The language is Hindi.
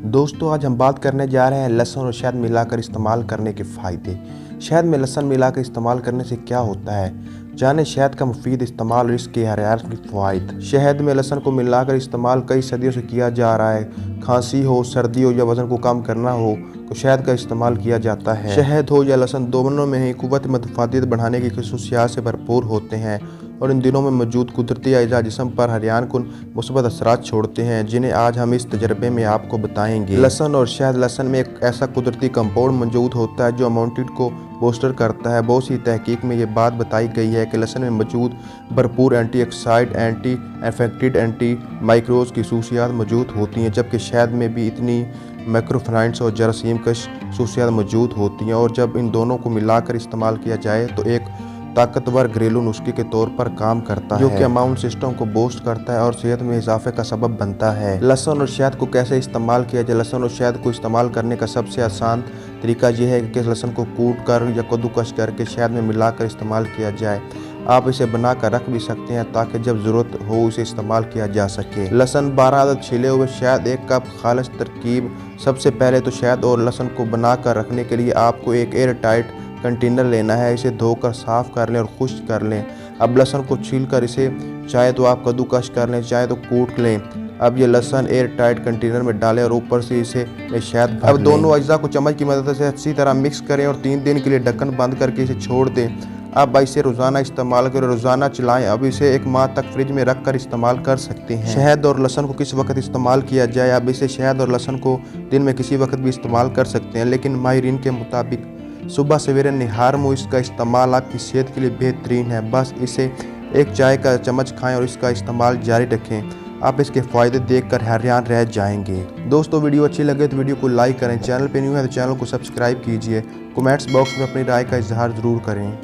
दोस्तों आज हम बात करने जा रहे हैं लहसुन और शहद मिलाकर इस्तेमाल करने के फ़ायदे। शहद में लहसुन मिलाकर इस्तेमाल करने से क्या होता है, जानें शहद का मुफीद इस्तेमाल और इसके हरारत के फ़वाइद। शहद में लहसुन को मिलाकर इस्तेमाल कई सदियों से किया जा रहा है। खांसी हो, सर्दी हो या वज़न को कम करना हो तो शहद का इस्तेमाल किया जाता है। शहद हो या लहसुन दोनों में ही क़ुव्वत मुतफ़ादित बढ़ाने की खसूसियात से भरपूर होते हैं और इन दिनों में मौजूद कुदरती अज़ा जिस्म पर हैरानकुन मुस्बत असरात छोड़ते हैं, जिन्हें आज हम इस तजर्बे में आपको बताएंगे। लहसुन और शहद। लहसुन में एक ऐसा कुदरती कंपाउंड मौजूद होता है जो इम्यूनिटी को बूस्टर करता है। बहुत सी तहकीक में ये बात बताई गई है कि लहसुन में मौजूद भरपूर antioxidant, anti infective, anti microbes की खसूसियात मौजूद होती हैं, जबकि शहद में भी इतनी माइक्रोफाइट्स और जरासीम कश खसूसियात मौजूद होती हैं। और जब इन दोनों को मिलाकर इस्तेमाल किया जाए तो एक ताकतवर घरेलू नुस्खे के तौर पर काम करता है, जो कि इम्यून सिस्टम को बूस्ट करता है और सेहत में इजाफे का सबब बनता है। लहसुन और शहद को कैसे इस्तेमाल किया जाए। लहसुन और शहद को इस्तेमाल करने का सबसे आसान तरीका यह है कि लहसुन को कूट कर या कद्दूकस करके शहद में मिलाकर इस्तेमाल किया जाए। आप इसे बना कर रख भी सकते हैं ताकि जब ज़रूरत हो इसे इस्तेमाल किया जा सके। लहसुन 12 अदद छिले हुए शहद, 1 कप खालिश तरकीब। सबसे पहले तो शहद और लहसुन को बना कर रखने के लिए आपको एक एयर टाइट कंटेनर लेना है। इसे धोकर साफ़ कर लें और खुश्क कर लें। अब लहसुन को छील कर इसे चाहे तो आप कद्दूकस कर लें, चाहे तो कूट लें। अब ये लहसुन एयर टाइट कंटेनर में डालें और ऊपर से इसे शहद भर लें। दोनों अज्जा को चम्मच की मदद से अच्छी तरह मिक्स करें और 3 दिन के लिए ढक्कन बंद करके इसे छोड़ दें। अब इसे रोज़ाना इस्तेमाल करें, रोज़ाना चलाएं। अब इसे 1 माह तक फ्रिज में रख कर इस्तेमाल कर सकते हैं। शहद और लहसुन को किस वक्त इस्तेमाल किया जाए। अब इसे शहद और लहसुन को दिन में किसी वक्त भी इस्तेमाल कर सकते हैं, लेकिन माहिरीन के मुताबिक सुबह सवेरे निहार में इसका इस्तेमाल आपकी सेहत के लिए बेहतरीन है। बस इसे 1 चाय का चम्मच खाएं और इसका इस्तेमाल जारी रखें। आप इसके फ़ायदे देखकर हैरान रह जाएंगे। दोस्तों वीडियो अच्छी लगे तो वीडियो को लाइक करें, चैनल पे न्यू है तो चैनल को सब्सक्राइब कीजिए। कमेंट्स बॉक्स में अपनी राय का इजहार ज़रूर करें।